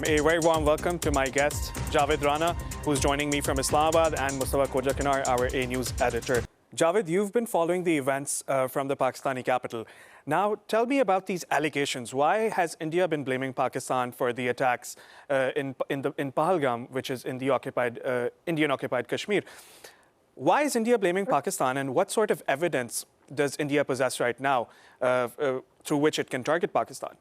A very warm welcome to my guest, Javed Rana, who's joining me from Islamabad, and Mustafa Kojakinar, our A News editor. Javed, you've been following the events from the Pakistani capital. Now, tell me about these allegations. Why has India been blaming Pakistan for the attacks in Pahalgam, which is in the Indian-occupied Kashmir? Why is India blaming Pakistan, and what sort of evidence does India possess right now through which it can target Pakistan?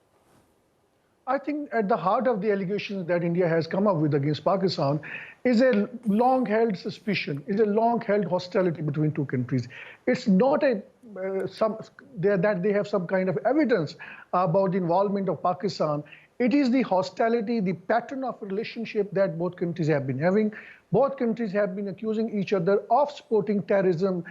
I think at the heart of the allegations that India has come up with against Pakistan is a long-held suspicion, is a long-held hostility between two countries. It's not that they have some kind of evidence about the involvement of Pakistan. It is the hostility, the pattern of relationship that both countries have been having. Both countries have been accusing each other of supporting terrorism.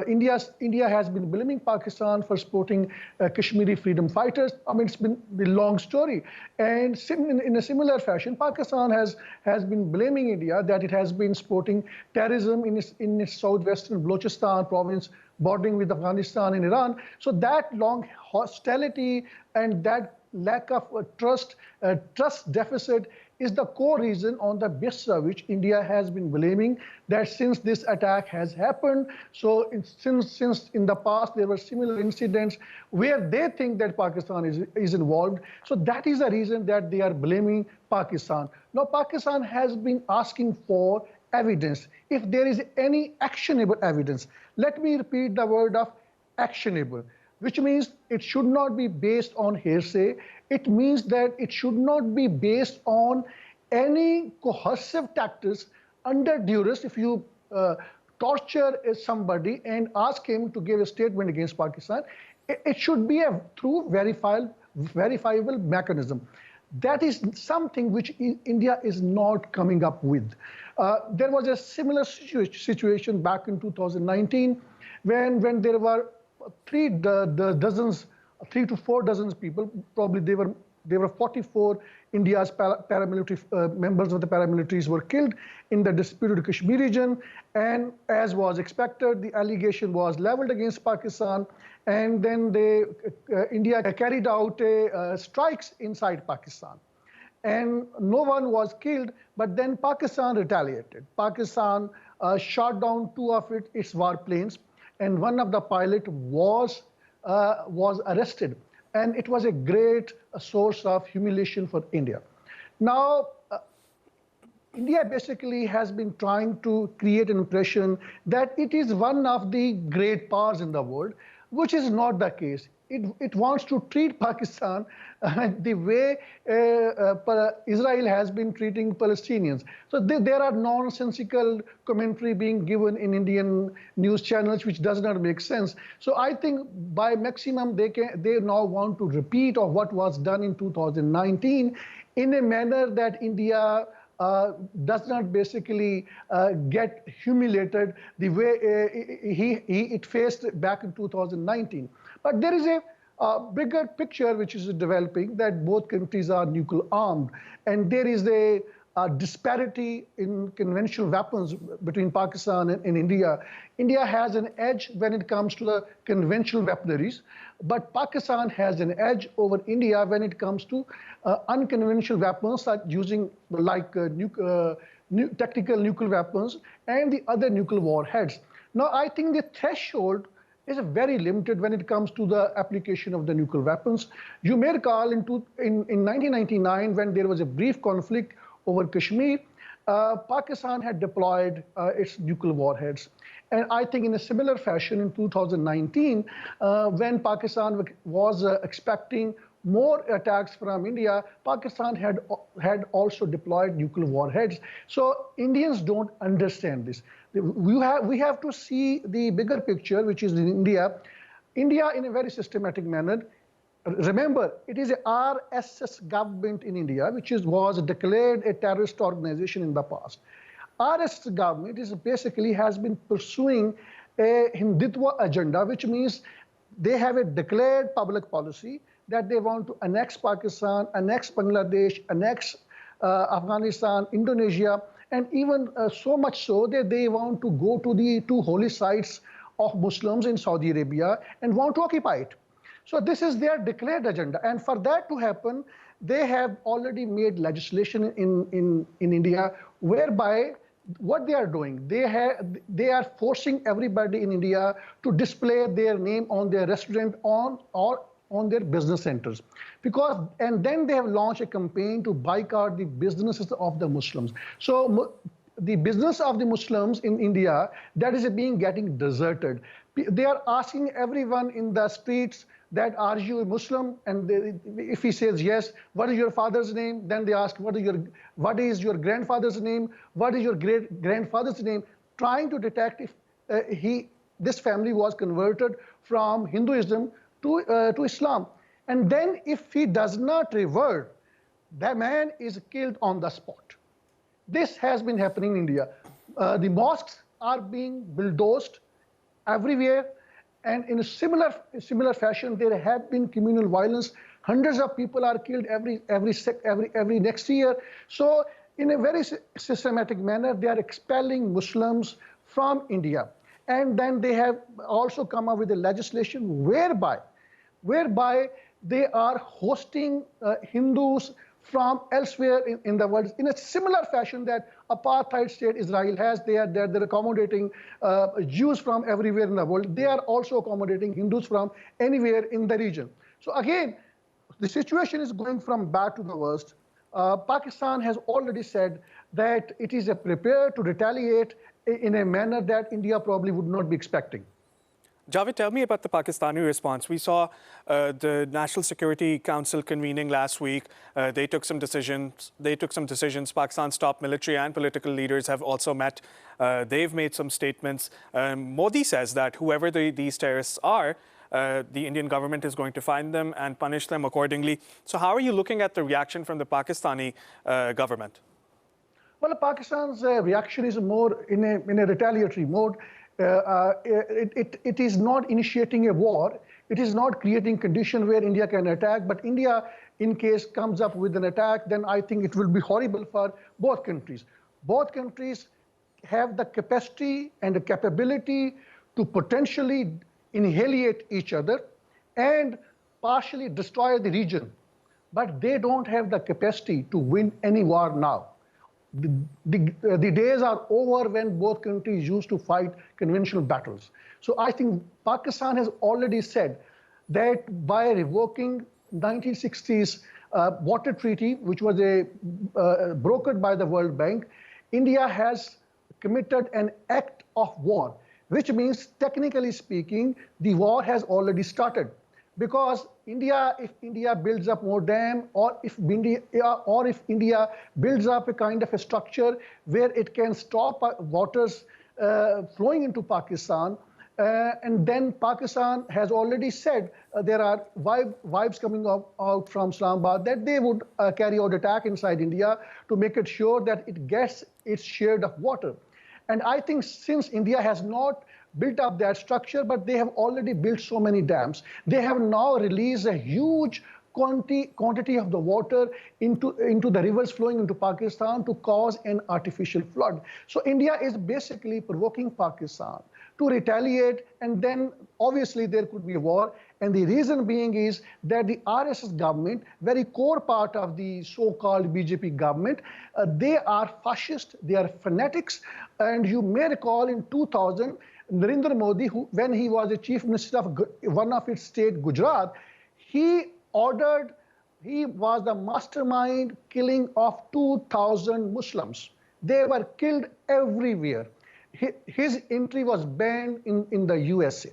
India has been blaming Pakistan for supporting Kashmiri freedom fighters. I mean, it's been the long story. And in a similar fashion, Pakistan has been blaming India that it has been supporting terrorism in its southwestern Balochistan province, bordering with Afghanistan and Iran. So that long hostility and that lack of trust deficit is the core reason on the basis of which India has been blaming that since this attack has happened, so since in the past there were similar incidents where they think that Pakistan is involved, so that is the reason that they are blaming Pakistan. Now, Pakistan has been asking for evidence. If there is any actionable evidence, let me repeat the word of actionable, which means it should not be based on hearsay. It means that it should not be based on any coercive tactics under duress. If you torture somebody and ask him to give a statement against Pakistan, it should be through verifiable mechanism. That is something which India is not coming up with. There was a similar situation back in 2019 when there were 3 to 4 dozen people, probably there were 44 India's paramilitary members of the paramilitaries were killed in the disputed Kashmir region, and as was expected, the allegation was leveled against Pakistan, and then India carried out strikes inside Pakistan, and no one was killed, but then Pakistan retaliated. Pakistan shot down 2 of its warplanes, and one of the pilot was arrested. And it was a great source of humiliation for India. Now, India basically has been trying to create an impression that it is one of the great powers in the world, which is not the case. It wants to treat Pakistan the way Israel has been treating Palestinians. So there are nonsensical commentary being given in Indian news channels, which does not make sense. So I think by maximum they now want to repeat of what was done in 2019 in a manner that India does not basically get humiliated the way it faced back in 2019. But there is a bigger picture which is developing that both countries are nuclear armed, and there is a disparity in conventional weapons between Pakistan and India. India has an edge when it comes to the conventional weaponries, but Pakistan has an edge over India when it comes to unconventional weapons using tactical nuclear weapons and the other nuclear warheads. Now, I think the threshold is very limited when it comes to the application of the nuclear weapons. You may recall in 1999, when there was a brief conflict over Kashmir, Pakistan had deployed its nuclear warheads. And I think in a similar fashion in 2019, when Pakistan was expecting more attacks from India, Pakistan had also deployed nuclear warheads. So Indians don't understand this. We have to see the bigger picture, which is in India. India, in a very systematic manner, remember, it is a RSS government in India, which was declared a terrorist organization in the past. RSS government has been pursuing a Hindutva agenda, which means they have a declared public policy that they want to annex Pakistan, annex Bangladesh, annex Afghanistan, Indonesia, and even so much so that they want to go to the 2 holy sites of Muslims in Saudi Arabia and want to occupy it. So this is their declared agenda. And for that to happen, they have already made legislation in India whereby what they are doing, they are forcing everybody in India to display their name on their restaurant or on their business centers. And then they have launched a campaign to boycott the businesses of the Muslims. So the business of the Muslims in India, that is getting deserted. They are asking everyone in the streets that, are you a Muslim? And if he says yes, what is your father's name? Then they ask, what is your grandfather's name? What is your great grandfather's name? Trying to detect if this family was converted from Hinduism to Islam. And then if he does not revert, that man is killed on the spot. This has been happening in India. The mosques are being bulldozed everywhere, and in a similar fashion, there have been communal violence. Hundreds of people are killed every next year. So, in a very systematic manner, they are expelling Muslims from India, and then they have also come up with a legislation whereby they are hosting Hindus from elsewhere in the world in a similar fashion that apartheid state Israel has. They're accommodating Jews from everywhere in the world. They are also accommodating Hindus from anywhere in the region. So again, the situation is going from bad to the worst. Pakistan has already said that it is prepared to retaliate in a manner that India probably would not be expecting. Javed, tell me about the Pakistani response. We saw the National Security Council convening last week. They took some decisions. Pakistan's top military and political leaders have also met. They've made some statements. Modi says that whoever these terrorists are, the Indian government is going to find them and punish them accordingly. So how are you looking at the reaction from the Pakistani government? Well, Pakistan's reaction is more in a retaliatory mode. It is not initiating a war. It is not creating conditions where India can attack. But India, in case comes up with an attack, then I think it will be horrible for both countries. Both countries have the capacity and the capability to potentially annihilate each other and partially destroy the region. But they don't have the capacity to win any war now. The days are over when both countries used to fight conventional battles. So I think Pakistan has already said that by revoking 1960s water treaty, which was brokered by the World Bank, India has committed an act of war, which means, technically speaking, the war has already started. Because if India builds up more dam, or if India builds up a kind of a structure where it can stop waters flowing into Pakistan, and then Pakistan has already said there are vibes coming out from Islamabad that they would carry out attack inside India to make it sure that it gets its share of water. And I think since India has not built up that structure, but they have already built so many dams, they have now released a huge quantity of the water into the rivers flowing into Pakistan to cause an artificial flood. So India is basically provoking Pakistan to retaliate, and then obviously there could be a war. And the reason being is that the RSS government, very core part of the so-called BJP government, they are fascist, they are fanatics. And you may recall in 2000, Narendra Modi, when he was the chief minister of one of its state, Gujarat, he was the mastermind killing of 2,000 Muslims. They were killed everywhere. His entry was banned in the USA.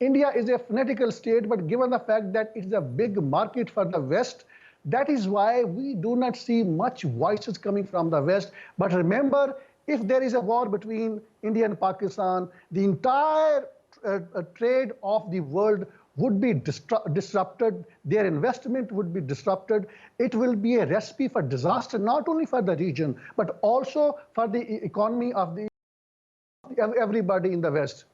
India is a fanatical state, but given the fact that it's a big market for the West, that is why we do not see much voices coming from the West. But remember, if there is a war between India and Pakistan, the entire trade of the world would be disrupted, their investment would be disrupted. It will be a recipe for disaster, not only for the region, but also for the economy of everybody in the West.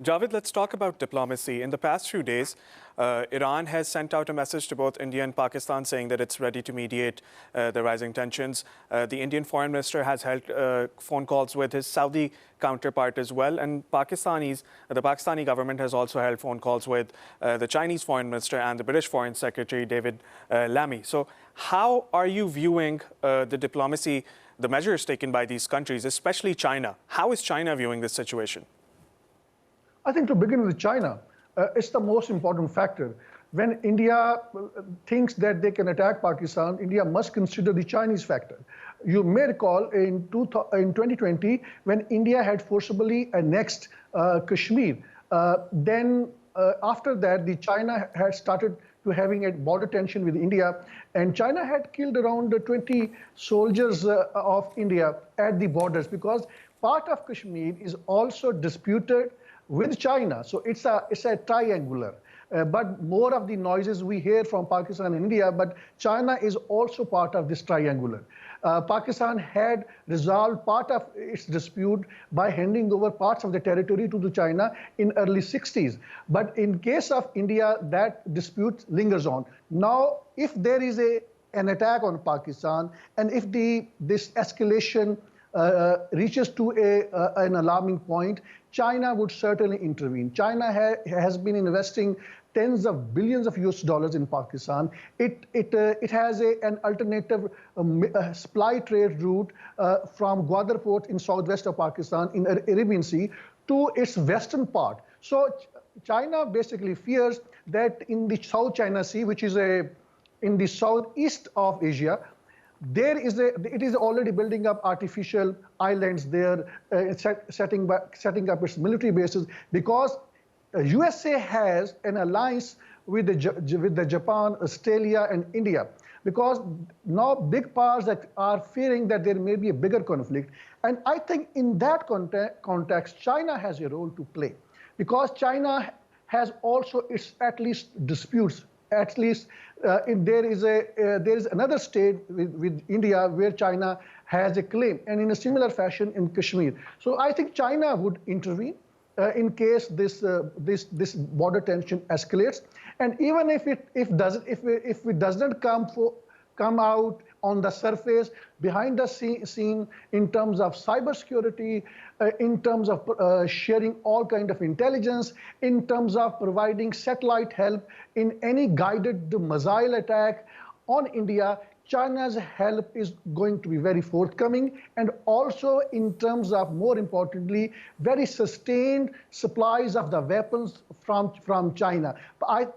Javed, let's talk about diplomacy. In the past few days, Iran has sent out a message to both India and Pakistan saying that it's ready to mediate the rising tensions. The Indian foreign minister has held phone calls with his Saudi counterpart as well. And the Pakistani government has also held phone calls with the Chinese foreign minister and the British foreign secretary, David Lammy. So how are you viewing the diplomacy, the measures taken by these countries, especially China? How is China viewing this situation? I think to begin with China, it's the most important factor. When India thinks that they can attack Pakistan, India must consider the Chinese factor. You may recall in 2020, when India had forcibly annexed Kashmir, then after that, China had started to having a border tension with India, and China had killed around 20 soldiers of India at the borders because part of Kashmir is also disputed with China. So it's a triangular. But more of the noises we hear from Pakistan and India, but China is also part of this triangular. Pakistan had resolved part of its dispute by handing over parts of the territory to China in early 60s. But in case of India, that dispute lingers on. Now, if there is an attack on Pakistan, and if this escalation reaches to an alarming point, China would certainly intervene. China has been investing tens of billions of US dollars in Pakistan. It has an alternative supply trade route from Gwadar port in southwest of Pakistan in Arabian Sea to its western part. So China basically fears that in the South China Sea, which is in the southeast of Asia, it is already building up artificial islands there, setting up its military bases because USA has an alliance with the Japan, Australia, and India. Because now big powers that are fearing that there may be a bigger conflict, and I think in that context, China has a role to play, because China has also its at least disputes. At least there is another state with India where China has a claim, and in a similar fashion in Kashmir. So I think China would intervene in case this border tension escalates, and even if it doesn't come out on the surface, behind the scene, in terms of cybersecurity, in terms of sharing all kind of intelligence, in terms of providing satellite help in any guided missile attack on India, China's help is going to be very forthcoming, and also in terms of, more importantly, very sustained supplies of the weapons from China.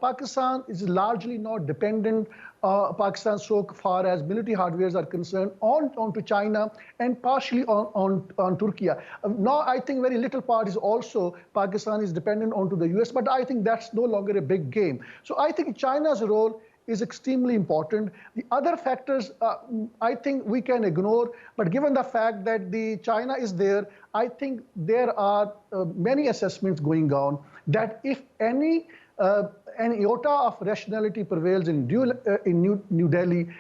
Pakistan is largely not dependent, Pakistan so far as military hardwares are concerned, onto China and partially on Turkey. Now I think very little part is also Pakistan is dependent onto the US, but I think that's no longer a big game. So I think China's role is extremely important. The other factors, I think we can ignore, but given the fact that China is there, I think there are many assessments going on that if any iota of rationality prevails in New Delhi,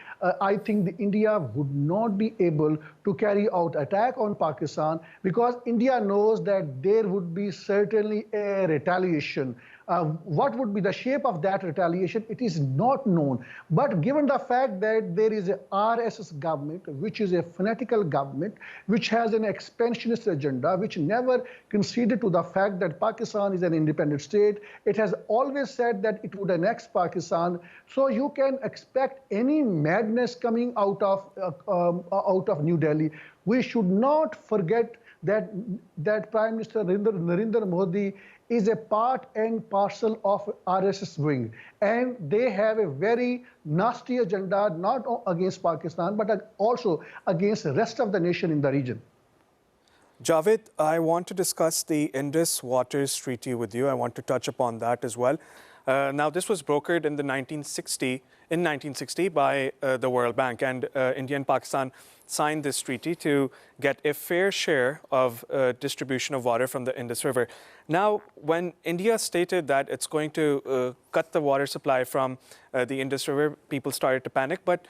I think India would not be able to carry out attack on Pakistan, because India knows that there would be certainly a retaliation. What would be the shape of that retaliation? It is not known. But given the fact that there is a RSS government, which is a fanatical government, which has an expansionist agenda, which never conceded to the fact that Pakistan is an independent state, it has always said that it would annex Pakistan. So you can expect any madness coming out of New Delhi. We should not forget that Prime Minister Narendra Modi is a part and parcel of RSS wing, and they have a very nasty agenda, not against Pakistan, but also against the rest of the nation in the region. Javed, I want to discuss the Indus Waters Treaty with you. I want to touch upon that as well. Now, this was brokered in 1960 by the World Bank, and India and Pakistan signed this treaty to get a fair share of distribution of water from the Indus River. Now, when India stated that it's going to cut the water supply from the Indus River, people started to panic, but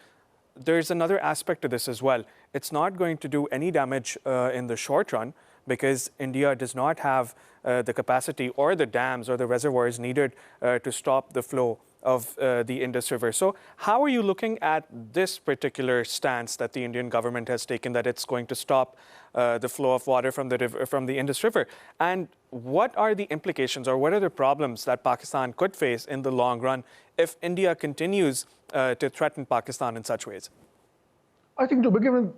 there's another aspect to this as well. It's not going to do any damage in the short run, because India does not have the capacity or the dams or the reservoirs needed to stop the flow of the Indus River. So how are you looking at this particular stance that the Indian government has taken, that it's going to stop the flow of water from the Indus River? And what are the implications, or what are the problems that Pakistan could face in the long run if India continues to threaten Pakistan in such ways? I think to begin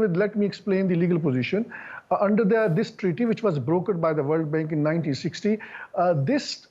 with, let me explain the legal position. Under this treaty, which was brokered by the World Bank in 1960, this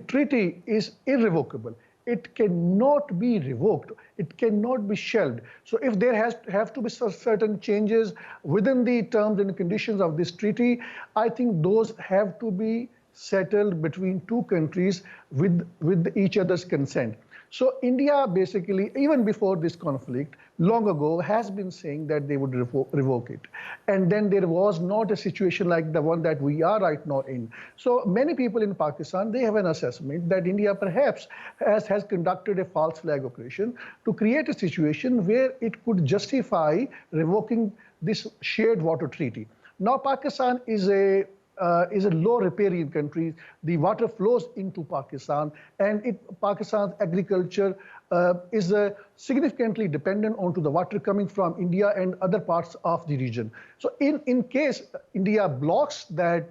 treaty is irrevocable. It cannot be revoked. It cannot be shelved. So if there have to be certain changes within the terms and conditions of this treaty, I think those have to be settled between two countries with each other's consent. So India basically, even before this conflict, long ago has been saying that they would revoke it. And then there was not a situation like the one that we are right now in. So many people in Pakistan, they have an assessment that India perhaps has conducted a false flag operation to create a situation where it could justify revoking this shared water treaty. Now, Pakistan is a low riparian country. The water flows into Pakistan, and Pakistan's agriculture is significantly dependent onto the water coming from India and other parts of the region. So in case India blocks that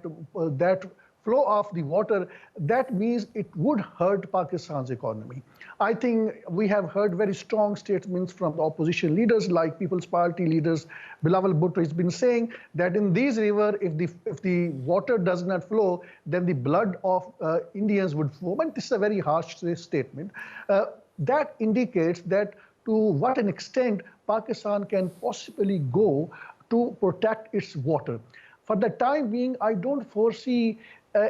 flow of the water, that means it would hurt Pakistan's economy. I think we have heard very strong statements from the opposition leaders, like People's Party leaders. Bilawal Bhutto has been saying that in these rivers, if the water does not flow, then the blood of Indians would flow. And this is a very harsh statement. That indicates that to what an extent Pakistan can possibly go to protect its water. For the time being, I don't foresee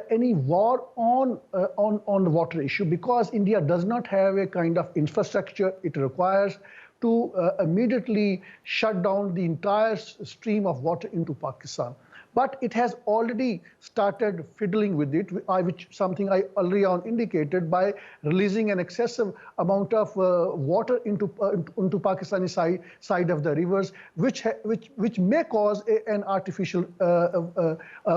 any war on the water issue, because India does not have a kind of infrastructure it requires to immediately shut down the entire stream of water into Pakistan. But it has already started fiddling with it, which something I earlier on indicated, by releasing an excessive amount of water into Pakistani side of the rivers, which may cause an artificial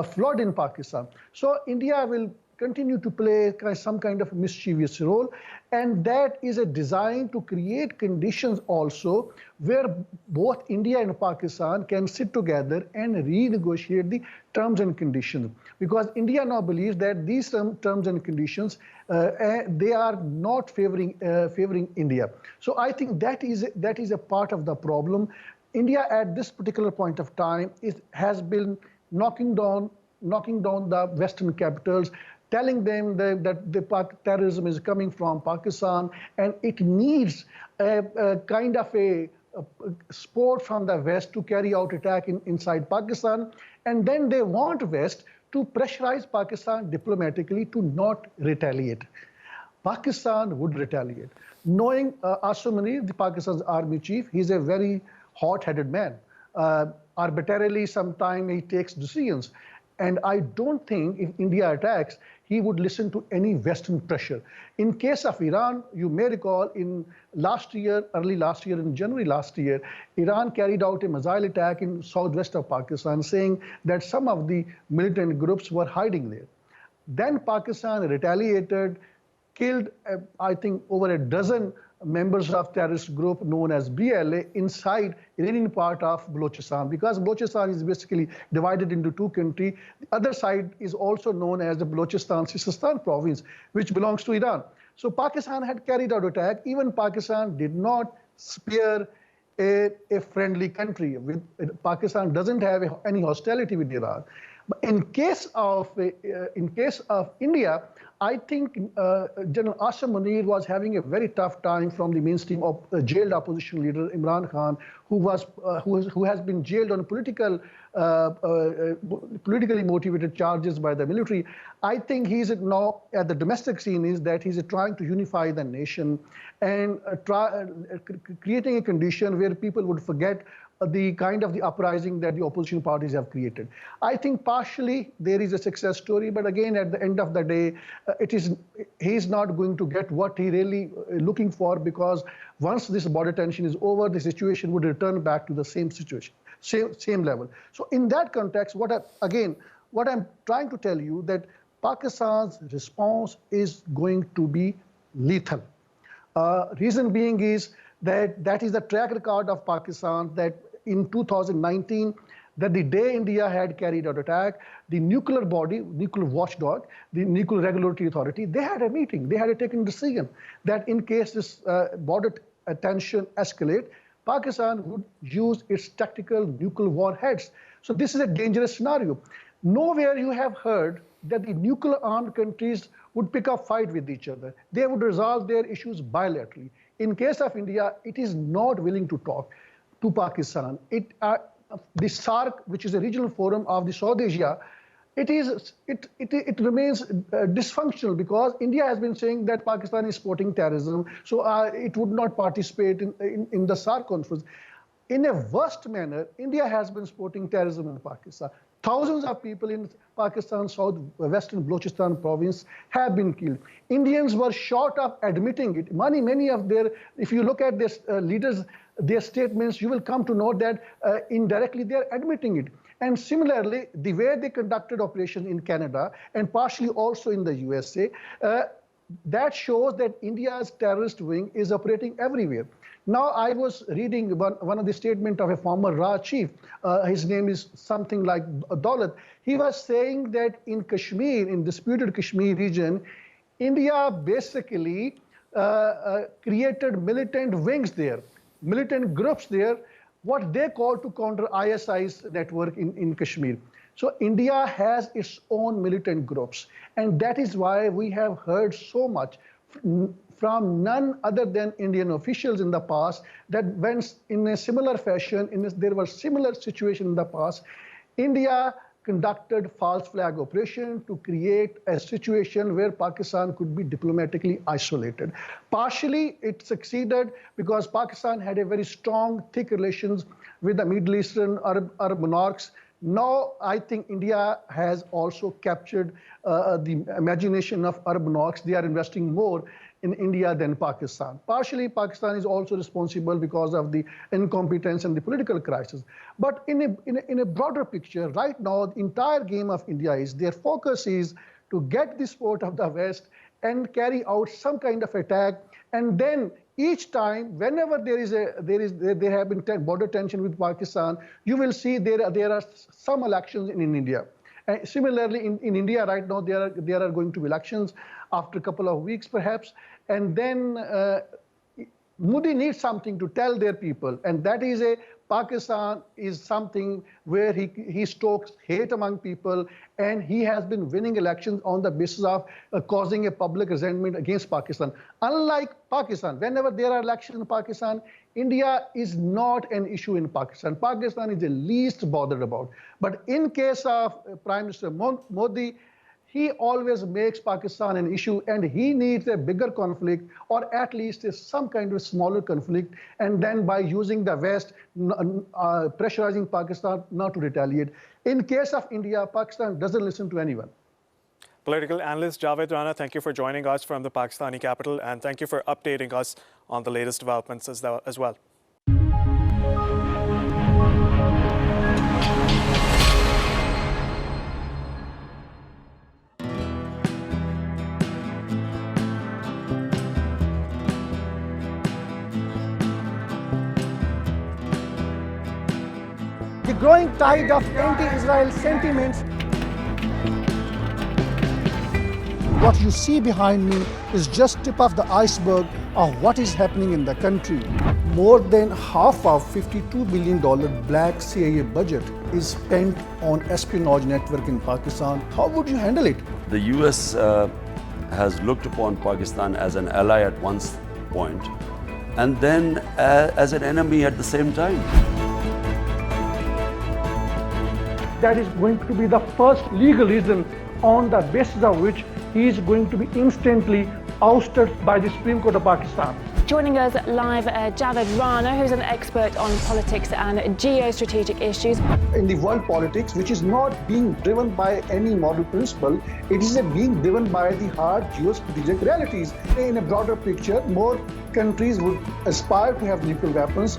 flood in Pakistan. So India will continue to play some kind of mischievous role, and that is a design to create conditions also where both India and Pakistan can sit together and renegotiate the terms and conditions. Because India now believes that these terms and conditions, they are not favoring India. So I think that is a part of the problem. India at this particular point of time has been knocking down the Western capitals, telling them that the terrorism is coming from Pakistan, and it needs a kind of a support from the West to carry out attack inside Pakistan. And then they want West to pressurize Pakistan diplomatically to not retaliate. Pakistan would retaliate. Knowing Asim Munir, the Pakistan's army chief, he's a very hot-headed man. Arbitrarily, sometimes he takes decisions. And I don't think if India attacks, he would listen to any Western pressure. In case of Iran, you may recall early last year, in January last year, Iran carried out a missile attack in southwest of Pakistan, saying that some of the militant groups were hiding there. Then Pakistan retaliated, killed, I think, over a dozen members of terrorist group known as BLA inside Iranian part of Balochistan, because Balochistan is basically divided into two countries. The other side is also known as the Balochistan-Sistan province, which belongs to Iran. So Pakistan had carried out attack. Even Pakistan did not spare a friendly country. Pakistan doesn't have any hostility with Iran. But in case of India, I think General Asim Munir was having a very tough time from the mainstream of jailed opposition leader Imran Khan, who has been jailed on politically motivated charges by the military. I think he's now at the domestic scene is that he's trying to unify the nation and creating a condition where people would forget the kind of the uprising that the opposition parties have created. I think partially there is a success story, but again, at the end of the day, he's not going to get what he really looking for, because once this border tension is over, the situation would return back to the same situation, same level. So in that context, what I'm trying to tell you that Pakistan's response is going to be lethal. Reason being is that is the track record of Pakistan, that in 2019, that the day India had carried out attack, the nuclear body, nuclear watchdog, the nuclear regulatory authority, they had a meeting, they had taken a decision that in case this border tension escalate, Pakistan would use its tactical nuclear warheads. So this is a dangerous scenario. Nowhere you have heard that the nuclear armed countries would pick up fight with each other. They would resolve their issues bilaterally. In case of India, it is not willing to talk to Pakistan. The SAARC, which is a regional forum of the South Asia, it remains dysfunctional, because India has been saying that Pakistan is supporting terrorism, so it would not participate in the SAARC conference. In a worst manner, India has been supporting terrorism in Pakistan. Thousands of people in Pakistan's southwestern Balochistan province have been killed. Indians were short of admitting it. Many of their, if you look at this leaders, their statements, you will come to know that indirectly they are admitting it. And similarly, the way they conducted operation in Canada and partially also in the USA, that shows that India's terrorist wing is operating everywhere. Now, I was reading one of the statements of a former RA chief. His name is something like Daulat. He was saying that in Kashmir, in disputed Kashmir region, India basically created militant wings there, militant groups there, what they call to counter ISI's network in Kashmir. So India has its own militant groups. And that is why we have heard so much from none other than Indian officials in the past, that when in a similar fashion, there were similar situations in the past, India conducted false flag operation to create a situation where Pakistan could be diplomatically isolated. Partially, it succeeded because Pakistan had a very strong, thick relations with the Middle Eastern Arab monarchs. Now, I think India has also captured the imagination of Arab monarchs. They are investing more in India than Pakistan. Partially, Pakistan is also responsible because of the incompetence and the political crisis. But in a broader picture, right now, the entire game of India is, their focus is to get the support of the West and carry out some kind of attack. And then each time, whenever there have been border tension with Pakistan, you will see there are some elections in India. Similarly, in India right now, there are going to be elections after a couple of weeks, perhaps. And then Modi needs something to tell their people. And that is Pakistan is something where he stokes hate among people. And he has been winning elections on the basis of causing a public resentment against Pakistan. Unlike Pakistan, whenever there are elections in Pakistan, India is not an issue in Pakistan. Pakistan is the least bothered about. But in case of Prime Minister Modi, he always makes Pakistan an issue, and he needs a bigger conflict, or at least some kind of smaller conflict, and then by using the West, pressurizing Pakistan not to retaliate. In case of India, Pakistan doesn't listen to anyone. Political analyst Javed Rana, thank you for joining us from the Pakistani capital, and thank you for updating us on the latest developments as well. The growing tide of anti-Israel sentiments. What you see behind me is just tip of the iceberg of what is happening in the country. More than half of $52 billion black CIA budget is spent on espionage network in Pakistan. How would you handle it? The US has looked upon Pakistan as an ally at one point, and then as an enemy at the same time. That is going to be the first legal reason on the basis of which he is going to be instantly ousted by the Supreme Court of Pakistan. Joining us live, Javed Rana, who's an expert on politics and geostrategic issues. In the world politics, which is not being driven by any moral principle, it is being driven by the hard geostrategic realities. In a broader picture, more countries would aspire to have nuclear weapons.